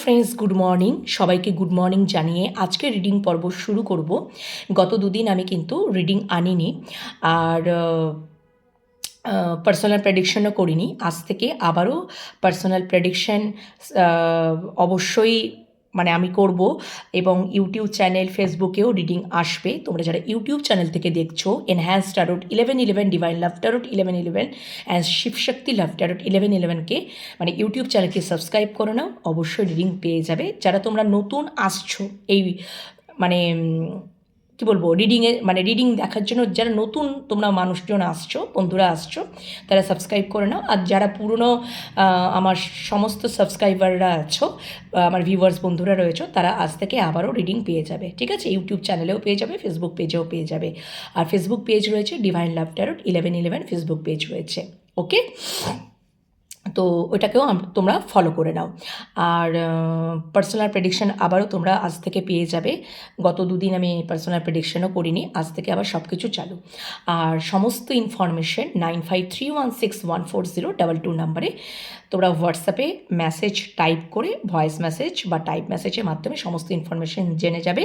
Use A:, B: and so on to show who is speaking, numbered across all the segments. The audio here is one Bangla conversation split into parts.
A: Friends, good morning. সবাইকে গুড মর্নিং জানিয়ে আজকে রিডিং পর্ব শুরু করব। গত দুদিন আমি কিন্তু রিডিং আনিনি আর পার্সোনাল প্রেডিকশনও করিনি। আজ থেকে আবারও পার্সোনাল প্রেডিকশন অবশ্যই আমি করব এবং ইউটিউব চ্যানেল, ফেসবুকেও রিডিং আসবে। তোমরা যারা ইউটিউব চ্যানেল থেকে দেখছো, enhance tarot 1111, divine love tarot 1111 and Shivshakti love tarot 1111কে ইউটিউব চ্যানেলকে সাবস্ক্রাইব করে নাও, অবশ্যই রিডিং পেয়ে যাবে। যারা তোমরা নতুন আসছো এই মানে কী বলবো রিডিংয়ে রিডিং দেখার জন্য, যারা নতুন তোমরা মানুষজন আসছো, বন্ধুরা আসছো, তারা সাবস্ক্রাইব করে নাও। আর যারা পুরনো আমার সমস্ত সাবস্ক্রাইবাররা আছো, আমার ভিউয়ার্স বন্ধুরা রয়েছে, তারা আজ থেকে আবারও রিডিং পেয়ে যাবে। ঠিক আছে, ইউটিউব চ্যানেলেও পেয়ে যাবে, ফেসবুক পেজেও পেয়ে যাবে। আর ফেসবুক পেজ রয়েছে divine love tarot 1111 Facebook page রয়েছে। ওকে, তো ওটাকেও তোমরা ফলো করে নাও। আর পার্সোনাল প্রেডিকশান আবারও তোমরা আজ থেকে পেয়ে যাবে। গত দুদিন আমি পার্সোনাল প্রেডিকশানও করিনি, আজ থেকে আবার সব কিছু চালু। আর সমস্ত ইনফরমেশন 9531614022 নাম্বারে তোমরা হোয়াটসঅ্যাপে মেসেজ টাইপ করে, ভয়েস মেসেজ বা টাইপ মেসেজের মাধ্যমে সমস্ত ইনফরমেশন জেনে যাবে।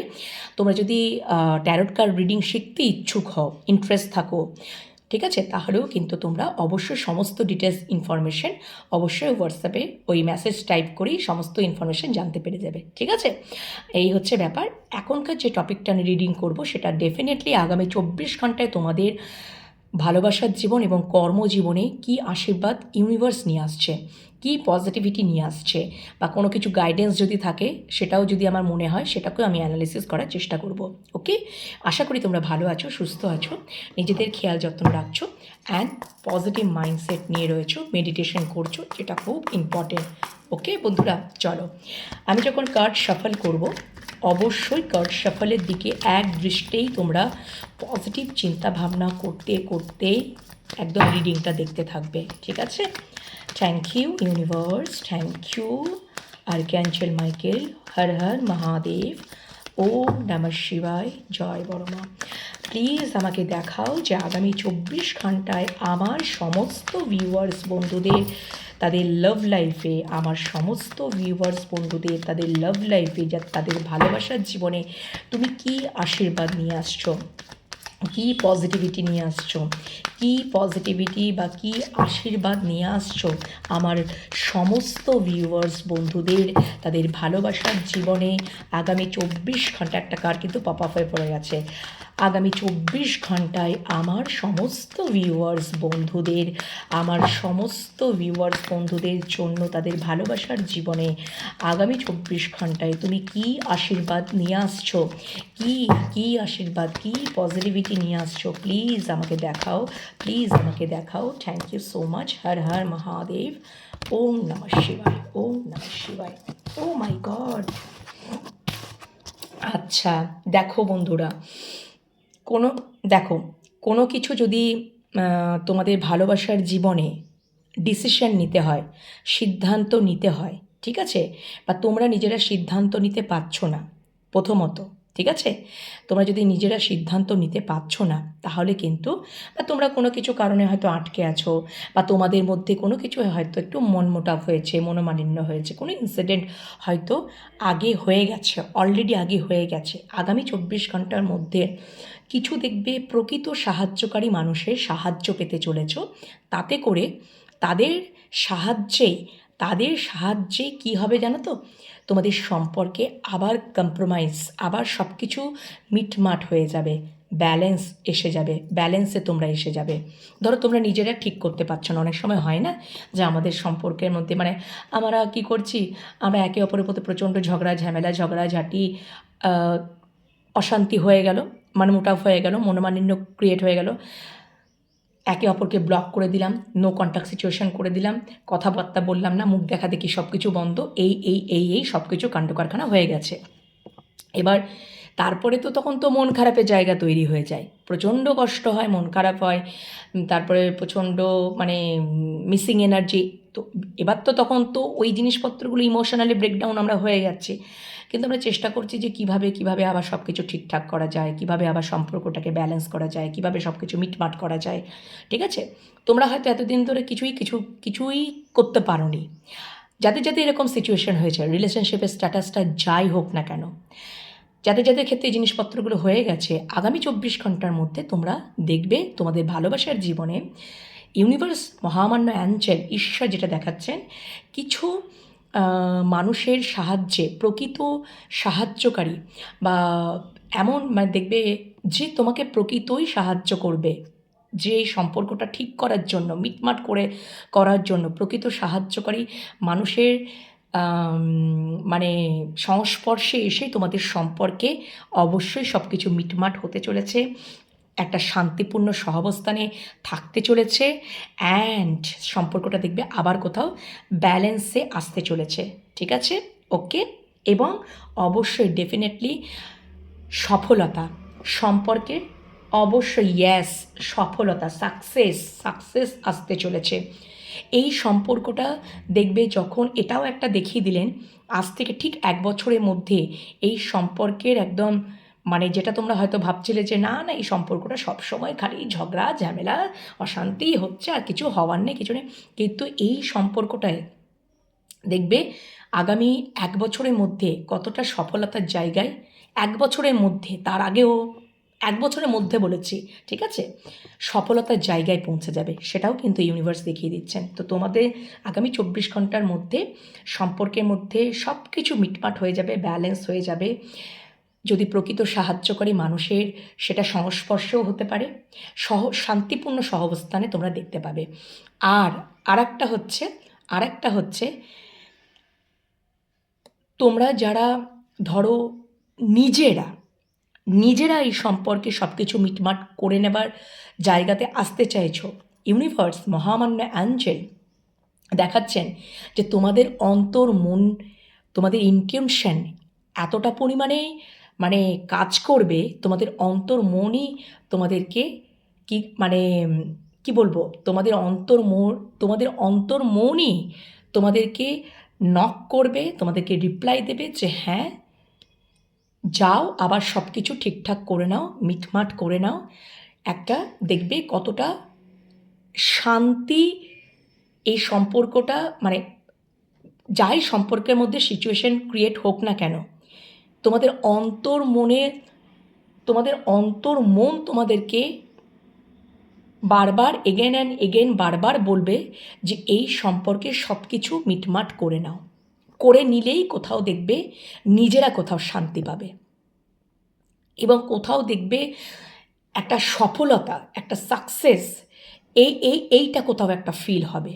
A: তোমরা যদি ট্যারোট কার্ড রিডিং শিখতে ইচ্ছুক হও, ইন্টারেস্ট থাকো, ঠিক আছে, তাহলেও কিন্তু তোমরা অবশ্যই সমস্ত ডিটেলস ইনফরমেশন অবশ্যই হোয়াটসঅ্যাপে ওই মেসেজ টাইপ করেই সমস্ত ইনফরমেশন জানতে পেরে যাবে। ঠিক আছে, এই হচ্ছে ব্যাপার। এখনকার যে টপিকটা আমি রিডিং করব সেটা ডেফিনেটলি আগামী 24 ঘন্টায় তোমাদের ভালোবাসার জীবন এবং কর্মজীবনে কী আশীর্বাদ ইউনিভার্স নিয়ে আসছে, কী পজিটিভিটি নিয়ে আসছে, বা কোনো কিছু গাইডেন্স যদি থাকে সেটাও যদি আমার মনে হয় সেটাকেও আমি অ্যানালিসিস করার চেষ্টা করব। ওকে, আশা করি তোমরা ভালো আছো, সুস্থ আছো, নিজেদের খেয়াল যত্ন রাখছো অ্যান্ড পজিটিভ মাইন্ডসেট নিয়ে রয়েছো, মেডিটেশন করছো, যেটা খুব ইম্পর্টেন্ট। ওকে বন্ধুরা, চলো আমি যখন কার্ড শাফল করব, অবশ্যই কার্ড শাফলের দিকে এক দৃষ্টেই তোমরা পজিটিভ চিন্তা ভাবনা করতে করতে একদম রিডিংটা দেখতে থাকবে। ঠিক আছে, thank you universe, thank you archangel Michael, Har Har Mahadev, ওম নমঃ শিবায়, জয় বড়মা। প্লিজ আমাকে দেখাও যে আগামী 24 ঘন্টায় আমার সমস্ত ভিউয়ার্স বন্ধুদের তাদের লাভ লাইফে, আমার সমস্ত ভিউয়ার্স বন্ধুদের তাদের লাভ লাইফে, যা তাদের ভালোবাসার জীবনে তুমি কি আশীর্বাদ নিয়ে আসছো, কী পজিটিভিটি নিয়ে আসছো, কী পজিটিভিটি বা কী আশীর্বাদ নিয়ে আসছো আমার সমস্ত ভিউয়ার্স বন্ধুদের তাদের ভালোবাসার জীবনে আগামী 24 ঘন্টা। একটা কার কিন্তু পপ আপ হয়ে পড়ে গেছে। আগামী 24 ঘন্টায় আমার সমস্ত ভিউয়ার্স বন্ধুদের, আমার সমস্ত ভিউয়ার্স বন্ধুদের জন্য তাদের ভালোবাসার জীবনে আগামী 24 ঘন্টায় তুমি কি আশীর্বাদ নিয়ে আসছো, কি আশীর্বাদ, কি পজিটিভিটি নিয়ে আসছো, প্লিজ আমাকে দেখাও, প্লিজ আমাকে দেখাও। Thank you so much. Har Har Mahadev, ওম নমঃ শিবায়, ওম নমঃ শিবায়। ও মাই গড। আচ্ছা দেখো বন্ধুরা, কোনো কিছু যদি তোমাদের ভালোবাসার জীবনে ডিসিশন নিতে হয়, সিদ্ধান্ত নিতে হয়, ঠিক আছে, বা তোমরা নিজেরা সিদ্ধান্ত নিতে পারছো না প্রথমত, ঠিক আছে, তোমরা যদি নিজেরা সিদ্ধান্ত নিতে পারছো না তাহলে কিন্তু, বা তোমরা কোনো কিছু কারণে হয়তো আটকে আছো, বা তোমাদের মধ্যে কোনো কিছু হয়তো একটু মনমোটাভ হয়েছে, মনোমালিন্য হয়েছে, কোনো ইনসিডেন্ট হয়তো আগে হয়ে গেছে, অলরেডি আগে হয়ে গেছে, আগামী 24 ঘন্টার মধ্যে কিছু দেখবে প্রকৃত সাহায্যকারী মানুষের সাহায্য পেতে চলেছ। তাতে করে তাদের সাহায্যে কী হবে জানো তো, তোমাদের সম্পর্কে আবার কম্প্রোমাইজ, আবার সব কিছু মিটমাট হয়ে যাবে, ব্যালেন্স এসে যাবে, ব্যালেন্সে তোমরা এসে যাবে। ধরো তোমরা নিজেরা ঠিক করতে পারছো না, অনেক সময় হয় না যে আমাদের সম্পর্কের মধ্যে আমরা কী করছি, আমরা একে অপরের প্রতি প্রচণ্ড ঝগড়াঝাটি, অশান্তি হয়ে গেল, মনোমোটাভ হয়ে গেল, মনোমালিন্য ক্রিয়েট হয়ে গেল, একে অপরকে ব্লক করে দিলাম, নো কন্ট্যাক্ট সিচুয়েশন করে দিলাম, কথাবার্তা বললাম না, মুখ দেখা দেখি সব কিছু বন্ধ, এই সব কিছু কাণ্ডকারখানা হয়ে গেছে। এবার তারপরে তো তখন তো মন খারাপের জায়গা তৈরি হয়ে যায়, প্রচণ্ড কষ্ট হয়, মন খারাপ হয়, তারপরে প্রচণ্ড মিসিং এনার্জি। তো এবার তো তখন তো ওই জিনিসপত্রগুলো ইমোশনালি ব্রেকডাউন আমরা হয়ে যাচ্ছি, কিন্তু আমরা চেষ্টা করছি যে কীভাবে আবার সব কিছু ঠিকঠাক করা যায়, কীভাবে আবার সম্পর্কটাকে ব্যালেন্স করা যায়, কীভাবে সব কিছু মিটমাট করা যায়। ঠিক আছে, তোমরা হয়তো এতদিন ধরে কিছুই করতে পারোনি, যাদের যাদের এরকম সিচুয়েশন হয়েছে, রিলেশনশিপের স্ট্যাটাসটা যাই হোক না কেন, যাদের যাদের ক্ষেত্রে এই জিনিসপত্রগুলো হয়ে গেছে, আগামী 24 ঘন্টার মধ্যে তোমরা দেখবে তোমাদের ভালোবাসার জীবনে ইউনিভার্স, মহামান্য অ্যাঞ্জেল, ঈশ্বর যেটা দেখাচ্ছেন, কিছু মানুষের সাহায্যে, প্রকৃত সাহায্যকারী বা এমন মানে দেখবে যে তোমাকে প্রকৃতই সাহায্য করবে, যে এই সম্পর্কটা ঠিক করার জন্য, মিটমাট করার জন্য প্রকৃত সাহায্যকারী মানুষের মানে সংস্পর্শে এসে তোমাদের সম্পর্কে অবশ্যই সব কিছু মিটমাট হতে চলেছে, একটা শান্তিপূর্ণ সহাবস্থানে থাকতে চলেছে, অ্যান্ড সম্পর্কটা দেখবে আবার কোথাও ব্যালেন্সে আসতে চলেছে। ঠিক আছে? ওকে। এবং অবশ্যই ডেফিনেটলি সফলতা সম্পর্কে, অবশ্যই ইয়েস, সফলতা, সাকসেস আসতে চলেছে। এই সম্পর্কটা দেখবে যখন, এটাও একটা দেখিয়ে দিলেন, আজ থেকে ঠিক 1 বছরের মধ্যে এই সম্পর্কের একদম মানে যেটা তোমরা হয়তো ভাবছিলে যে না না এই সম্পর্কটা সবসময় খালি ঝগড়া ঝামেলা অশান্তি হচ্ছে আর কিছু হওয়ার নেই, কিছু নেই, কিন্তু এই সম্পর্কটায় দেখবে আগামী 1 বছরের মধ্যে কতটা সফলতার জায়গায়, 1 বছরের মধ্যে, তার আগেও 1 বছরের মধ্যে বলেছি, ঠিক আছে, সফলতার জায়গায় পৌঁছে যাবে, সেটাও কিন্তু ইউনিভার্স দেখিয়ে দিচ্ছেন। তো তোমাদের আগামী 24 ঘন্টার মধ্যে সম্পর্কের মধ্যে সব কিছু মিটমাট হয়ে যাবে, ব্যালেন্স হয়ে যাবে। যদি প্রকৃত সাহায্যকারী মানুষের সেটা সংস্পর্শেও হতে পারে, শান্তিপূর্ণ সহাবস্থানে তোমরা দেখতে পাবে। আর আরেকটা হচ্ছে তোমরা যারা ধরো নিজেরা এই সম্পর্কে সব কিছু মিটমাট করে নেবার জায়গাতে আসতে চাইছো, ইউনিভার্স, মহামান্য অ্যাঞ্জেল দেখাচ্ছেন যে তোমাদের মন, তোমাদের ইন্টেনশন এতটা পরিমাণে মানে কাজ করবে, তোমাদের মনই তোমাদেরকে কি মানে কি বলবো, তোমাদের মনই তোমাদেরকে নক করবে, তোমাদেরকে রিপ্লাই দেবে যে হ্যাঁ যাও, আবার সব কিছু ঠিকঠাক করে নাও, মিটমাট করে নাও। একটা দেখবে কতটা শান্তি এই সম্পর্কটা, মানে যাই সম্পর্কের মধ্যে সিচুয়েশন ক্রিয়েট হোক না কেন, তোমাদের মন তোমাদেরকে বারবার এগেন অ্যান্ড এগেন বারবার বলবে যে এই সম্পর্কে সব কিছু মিটমাট করে নাও, করে নিলেই কোথাও দেখবে নিজেরা কোথাও শান্তি পাবে, এবং কোথাও দেখবে একটা সফলতা, একটা সাকসেস, এইটা কোথাও একটা ফিল হবে।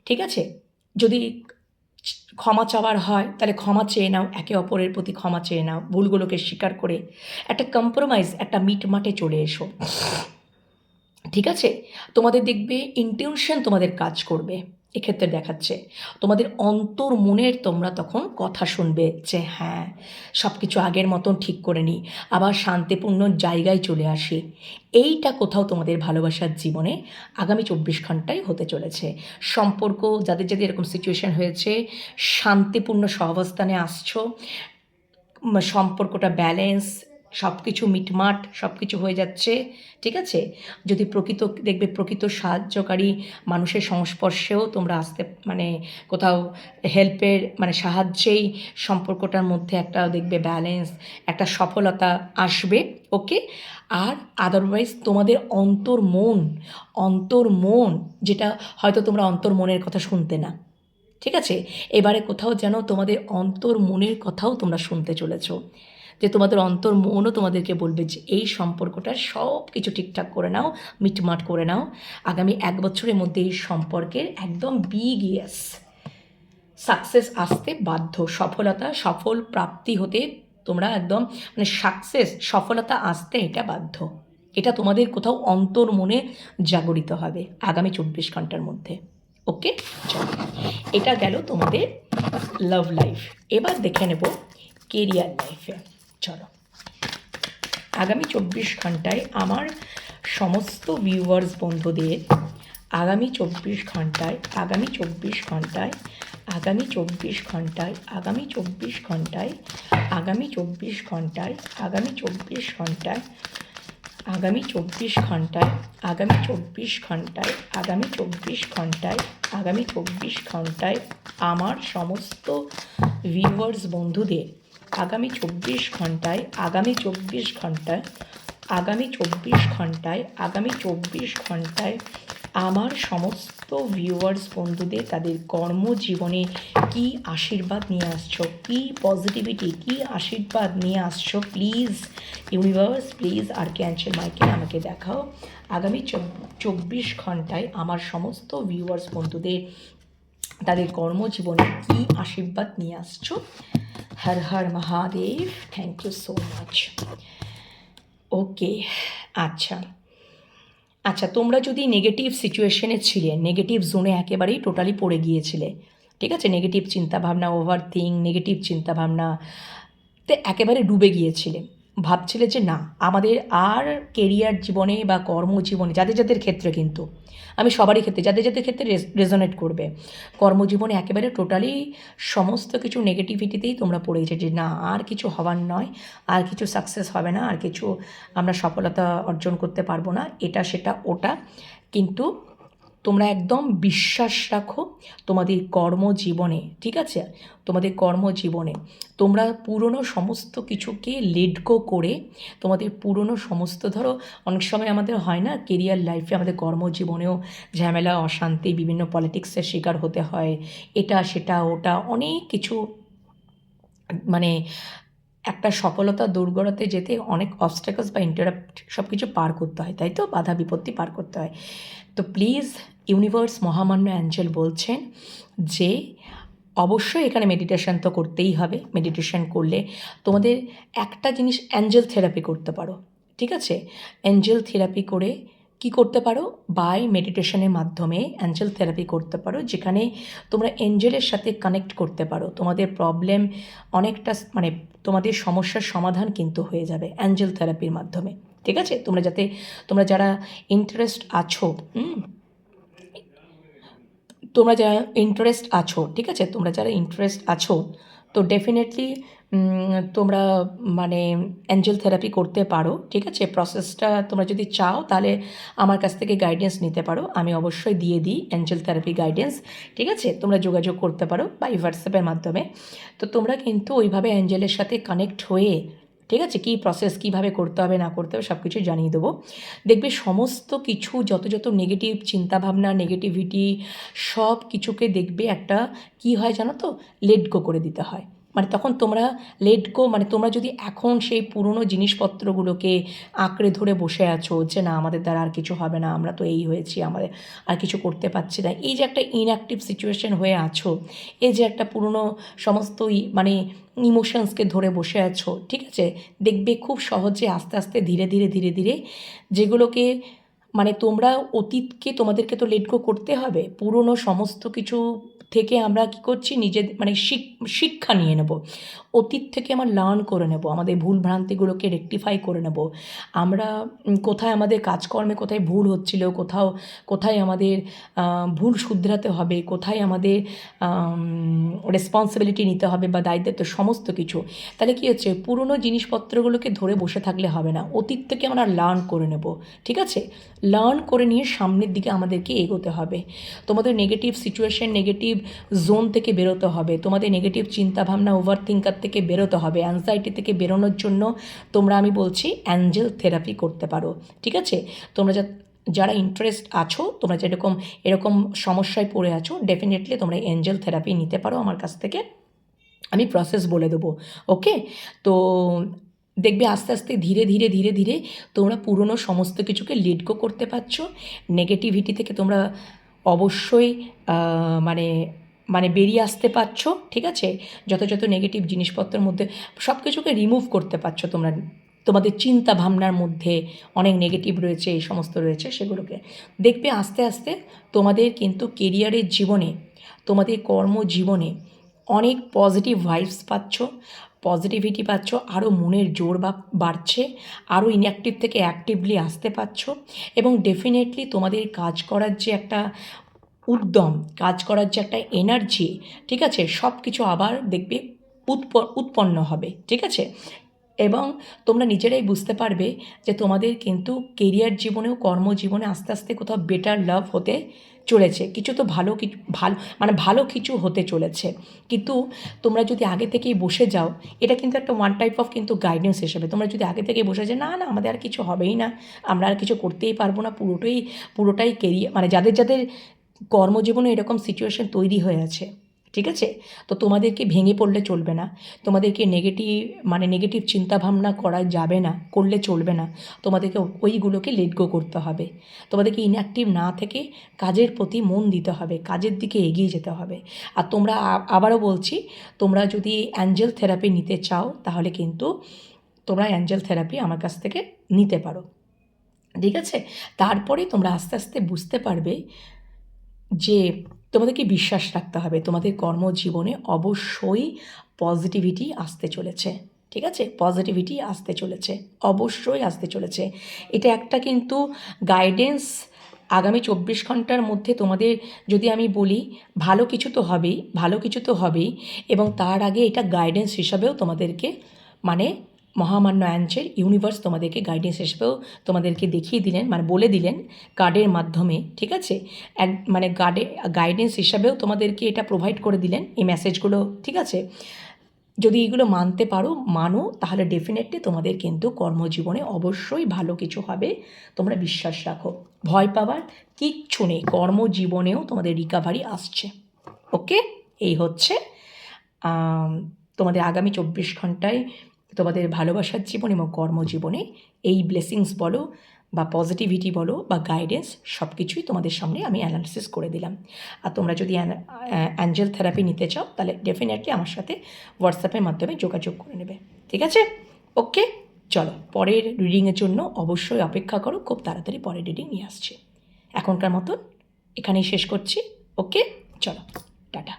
A: ঠিক আছে? যদি ক্ষমা চাওয়ার হয় তাহলে ক্ষমা চেয়ে নাও, একে অপরের প্রতি ক্ষমা চেয়ে নাও, ভুলগুলোকে স্বীকার করে একটা কম্প্রোমাইজ, একটা মিটমাটে চলে এসো। ঠিক আছে? তোমাদের দেখবে ইন্টেনশন তোমাদের কাজ করবে, এক্ষেত্রে দেখাচ্ছে তোমাদের মনের তোমরা তখন কথা শুনবে যে হ্যাঁ সব কিছু আগের মতন ঠিক করে নিই, আবার শান্তিপূর্ণ জায়গায় চলে আসি। এইটা কোথাও তোমাদের ভালোবাসার জীবনে আগামী 24 ঘন্টায় হতে চলেছে। সম্পর্ক যাদের যাদের এরকম সিচুয়েশন হয়েছে, শান্তিপূর্ণ সহাবস্থানে আসছো, সম্পর্কটা ব্যালেন্স, সব কিছু মিটমাট, সব কিছু হয়ে যাচ্ছে। ঠিক আছে? যদি প্রকৃত সাহায্যকারী মানুষের সংস্পর্শেও তোমরা আসতে মানে কোথাও হেল্পের মানে সাহায্যেই সম্পর্কটার মধ্যে একটা দেখবে ব্যালেন্স, একটা সফলতা আসবে। ওকে? আর আদারওয়াইজ তোমাদের মন যেটা হয়তো তোমরা মনের কথা শুনতে না, ঠিক আছে, এবারে কোথাও যেন তোমাদের মনের কথাও তোমরা শুনতে চলেছো, যে তোমাদের মনও তোমাদেরকে বলবে যে এই সম্পর্কটা সব কিছু ঠিকঠাক করে নাও, মিটমাট করে নাও। আগামী 1 বছরের মধ্যে এই সম্পর্কের একদম বিগ ইয়েস সাকসেস আসতে বাধ্য, সফল প্রাপ্তি হতে তোমরা একদম মানে সফলতা আসতে এটা বাধ্য। এটা তোমাদের কোথাও মনে জাগরিত হবে আগামী 24 ঘন্টার মধ্যে। ওকে, চলো, এটা গেল তোমাদের লাভ লাইফ। এবার দেখে নেব কেরিয়ার লাইফে। চলো, আগামী 24 ঘন্টায় আমার সমস্ত ভিউয়ার্স বন্ধুদের আগামী 24 ঘন্টায় আগামী 24 ঘন্টায়, আগামী 24 ঘন্টায়, আগামী 24 ঘন্টায়, আগামী 24 ঘন্টায় আমার সমস্ত ভিউয়ার্স বন্ধুদের, আগামী 24 ঘন্টায়, আগামী 24 ঘন্টায়, আগামী 24 ঘন্টায়, আগামী 24 ঘন্টায় আমার সমস্ত ভিউয়ার্স বন্ধুদের তাদের কর্মজীবনে কি আশীর্বাদ নিয়ে আসছো, কি পজিটিভিটি, কি আশীর্বাদ নিয়ে আসছো, প্লিজ ইউনিভার্স, প্লিজ আর্কানজেল মাইকেল আমাকে দেখাও। আগামী 24 ঘন্টায় আমার সমস্ত ভিউয়ার্স বন্ধুদের তাদের কর্মজীবনে কি আশীর্বাদ নিয়ে আসছো। Har Har Mahadev, thank you so much. Okay, আচ্ছা আচ্ছা, তোমরা যদি নেগেটিভ সিচুয়েশনে ছিলে, নেগেটিভ জোনে একেবারেই টোটালি পড়ে গিয়েছিলে, ঠিক আছে, নেগেটিভ চিন্তাভাবনা, ওভার থিঙ্ক, নেগেটিভ চিন্তাভাবনাতে একেবারে ডুবে গিয়েছিলে, ভাবছিলে যে না আমাদের আর কেরিয়ার জীবনে বা কর্মজীবনে, যাদের যাদের ক্ষেত্রে, কিন্তু আমি সবারই ক্ষেত্রে, যাদের যাদের ক্ষেত্রে রেজোনেট করবে, কর্মজীবনে একেবারে টোটালি সমস্ত কিছু নেগেটিভিটিতেই তোমরা পড়ে গেছে, যে না আর কিছু হবার নয়, আর কিছু সাকসেস হবে না, আর কিছু আমরা সফলতা অর্জন করতে পারবো না, এটা সেটা ওটা। কিন্তু তোমরা একদম বিশ্বাস রাখো তোমাদের কর্মজীবনে, ঠিক আছে, তোমাদের কর্মজীবনে তোমরা পুরনো সমস্ত কিছুকে লেট গো করে, তোমাদের পুরনো সমস্ত, ধরো অনেক সময় আমাদের হয় না কেরিয়ার লাইফে, আমাদের কর্মজীবনেও ঝামেলা, অশান্তি, বিভিন্ন পলিটিক্সের শিকার হতে হয়, এটা সেটা ওটা অনেক কিছু, মানে একটা সফলতা দূর করাতে যেতে অনেক অবস্ট্যাকলস বা ইন্টারাপ্ট সব কিছু পার করতে হয়, তাই তো, বাধা বিপত্তি পার করতে হয়। তো প্লিজ ইউনিভার্স, মহামান্য অ্যাঞ্জেল বলছেন যে অবশ্যই এখানে মেডিটেশন তো করতেই হবে, মেডিটেশন করলে তোমাদের একটা জিনিস, অ্যাঞ্জেল থেরাপি করতে পারো, ঠিক আছে, অ্যাঞ্জেল থেরাপি করে কি করতে পারো, বাই মেডিটেশনের মাধ্যমে অ্যাঞ্জেল থেরাপি করতে পারো, যেখানে তোমরা এঞ্জেলের সাথে কানেক্ট করতে পারো, তোমাদের প্রবলেম অনেকটা, মানে তোমাদের সমস্যার সমাধান কিন্তু হয়ে যাবে অ্যাঞ্জেল থেরাপির মাধ্যমে, ঠিক আছে। তোমরা যারা ইন্টারেস্ট আছো, তোমরা যারা ইন্টারেস্ট আছো, ঠিক আছে, তোমরা যারা ইন্টারেস্ট আছো, তো ডেফিনেটলি তোমরা মানে অ্যাঞ্জেল থেরাপি করতে পারো, ঠিক আছে। প্রসেসটা তোমরা যদি চাও তাহলে আমার কাছ থেকে গাইডেন্স নিতে পারো, আমি অবশ্যই দিয়ে দিই অ্যাঞ্জেল থেরাপি গাইডেন্স, ঠিক আছে। তোমরা যোগাযোগ করতে পারো বা হোয়াটসঅ্যাপের মাধ্যমে। তো তোমরা কিন্তু ওইভাবে অ্যাঞ্জেলের সাথে কানেক্ট হয়ে, ঠিক আছে, কী প্রসেস কীভাবে করতে হবে না করতে হবে সব কিছু জানিয়ে দেবো। দেখবে সমস্ত কিছু, যত যত নেগেটিভ চিন্তাভাবনা, নেগেটিভিটি, সব কিছুকে দেখবে একটা কী হয় জানো তো, লেট গো করে দিতে হয়। মানে তখন তোমরা লেট গো, মানে তোমরা যদি এখন সেই পুরনো জিনিসপত্রগুলোকে আঁকড়ে ধরে বসে আছো যে না আমাদের দ্বারা আর কিছু হবে না, আমরা তো এই হয়েছি, আমাদের আর কিছু করতে পারছি না, এই যে একটা ইনঅ্যাক্টিভ সিচুয়েশন হয়ে আছো, এই যে একটা পুরনো সমস্ত মানে ইমোশনসকে ধরে বসে আছো, ঠিক আছে, দেখবে খুব সহজে আস্তে আস্তে ধীরে ধীরে ধীরে ধীরে যেগুলোকে, মানে তোমরা অতীতকে, তোমাদেরকে তো লেট গো করতে হবে, পুরনো সমস্ত কিছু থেকে আমরা কী করছি, মানে শিক্ষা নিয়ে নেব, অতীত থেকে আমরা লার্ন করে নেব, আমাদের ভুল ভ্রান্তিগুলোকে রেকটিফাই করে নেব, আমরা কোথায় আমাদের কাজকর্মে কোথায় ভুল হচ্ছিল, কোথায় আমাদের ভুল শুধরাতে হবে, কোথায় আমাদের রেসপন্সিবিলিটি নিতে হবে বা দায়িত্ব, সমস্ত কিছু। তাহলে কী হচ্ছে, পুরনো জিনিসপত্রগুলোকে ধরে বসে থাকলে হবে না, অতীত থেকে আমরা লার্ন করে নেব, ঠিক আছে, লার্ন করে নিয়ে সামনের দিকে আমাদেরকে এগোতে হবে। তোমাদের নেগেটিভ সিচুয়েশন, নেগেটিভ জোন থেকে বেরোতে হবে, তোমাদের নেগেটিভ চিন্তাভাবনা, ওভার থিঙ্কার থেকে বেরোতে হবে, অ্যাংজাইটি থেকে বেরোনোর জন্য তোমরা, আমি বলছি, অ্যাঞ্জেল থেরাপি করতে পারো, ঠিক আছে। তোমরা যারা ইন্টারেস্ট আছো, তোমরা যেরকম এরকম সমস্যায় পড়ে আছো, ডেফিনেটলি তোমরা এঞ্জেল থেরাপি নিতে পারো আমার কাছ থেকে, আমি প্রসেস বলে দেবো, ওকে। তো দেখবে আস্তে আস্তে ধীরে ধীরে ধীরে ধীরে তোমরা পুরনো সমস্ত কিছুকে লেট গো করতে পারছো, নেগেটিভিটি থেকে তোমরা অবশ্যই মানে মানে বেরিয়ে আসতে পারছো, ঠিক আছে। যত যত নেগেটিভ জিনিসপত্রের মধ্যে সব কিছুকে রিমুভ করতে পারছো তোমরা, তোমাদের চিন্তা ভাবনার মধ্যে অনেক নেগেটিভ রয়েছে, এই সমস্ত রয়েছে, সেগুলোকে দেখবে আস্তে আস্তে তোমাদের কিন্তু কেরিয়ারের জীবনে, তোমাদের কর্মজীবনে অনেক পজিটিভ ভাইবস পাচ্ছ, পজিটিভিটি পাচ্ছ, আরও মনের জোর বাড়ছে, আরও ইনঅ্যাক্টিভ থেকে অ্যাক্টিভলি আসতে পারছ, এবং ডেফিনেটলি তোমাদের কাজ করার যে একটা উদ্যম, কাজ করার যে একটা এনার্জি, ঠিক আছে, সব কিছু আবার দেখবে উৎপন্ন হবে, ঠিক আছে। এবং তোমরা নিজেরাই বুঝতে পারবে যে তোমাদের কিন্তু কেরিয়ার জীবনেও কর্মজীবনে আস্তে আস্তে কোথাও বেটার লাভ হতে চলেছে। কিছু তো ভালো কিছু ভালো কিছু হতে চলেছে। কিন্তু তোমরা যদি আগে থেকেই বসে যাও, এটা কিন্তু একটা ওয়ান টাইপ অফ কিন্তু গাইডেন্স হিসেবে, তোমরা যদি আগে থেকেই বসে যাও না আমাদের আর কিছু হবেই না, আমরা আর কিছু করতেই পারবো না, পুরোটাই কেরিয়ার, যাদের যাদের কর্মজীবনে এরকম সিচুয়েশন তৈরি হয়ে আছে, ঠিক আছে, তো তোমাদেরকে ভেঙে পড়লে চলবে না, তোমাদেরকে নেগেটিভ চিন্তাভাবনা করা যাবে না, করলে চলবে না, তোমাদেরকে ওইগুলোকে লেট গো করতে হবে, তোমাদেরকে ইনঅ্যাক্টিভ না থেকে কাজের প্রতি মন দিতে হবে, কাজের দিকে এগিয়ে যেতে হবে। আর তোমরা আবারও বলছি, তোমরা যদি অ্যাঞ্জেল থেরাপি নিতে চাও তাহলে কিন্তু তোমরা অ্যাঞ্জেল থেরাপি আমার কাছ থেকে নিতে পারো, ঠিক আছে। তারপরে তোমরা আস্তে আস্তে বুঝতে পারবে যে তোমাদেরকে বিশ্বাস রাখতে হবে, তোমাদের কর্মজীবনে অবশ্যই পজিটিভিটি আসতে চলেছে, ঠিক আছে, পজিটিভিটি আসতে চলেছে, অবশ্যই আসতে চলেছে। এটা একটা কিন্তু গাইডেন্স। আগামী 24 ঘন্টার মধ্যে তোমাদের, যদি আমি বলি ভালো কিছু তো হবেই, এবং তার আগে এটা গাইডেন্স হিসাবেও তোমাদেরকে মহামান্য অ্যাঞ্জেল ইউনিভার্স তোমাদেরকে গাইডেন্স হিসেবেও তোমাদেরকে দেখিয়ে দিলেন, বলে দিলেন কার্ডের মাধ্যমে, ঠিক আছে, গাইডেন্স হিসাবেও তোমাদেরকে এটা প্রোভাইড করে দিলেন এই মেসেজগুলো, ঠিক আছে। যদি এগুলো মানো তাহলে ডেফিনেটলি তোমাদের কিন্তু কর্মজীবনে অবশ্যই ভালো কিছু হবে, তোমরা বিশ্বাস রাখো, ভয় পাওয়ার কিচ্ছু নেই, কর্মজীবনেও তোমাদের রিকাভারি আসছে। ওকে, এই হচ্ছে তোমাদের আগামী 24 ঘন্টায় তোমাদের ভালোবাসার জীবন এবং কর্মজীবনে এই ব্লেসিংস বলো বা পজিটিভিটি বলো বা গাইডেন্স, সব কিছুই তোমাদের সামনে আমি অ্যানালিসিস করে দিলাম। আর তোমরা যদি অ্যাঞ্জেল থেরাপি নিতে চাও তাহলে ডেফিনেটলি আমার সাথে হোয়াটসঅ্যাপের মাধ্যমে যোগাযোগ করে নেবে, ঠিক আছে। ওকে, চলো পরের রিডিংয়ের জন্য অবশ্যই অপেক্ষা করো, খুব তাড়াতাড়ি পরের রিডিং নিয়ে আসছি। এখনকার মতন এখানেই শেষ করছি। ওকে, চলো, টাটা।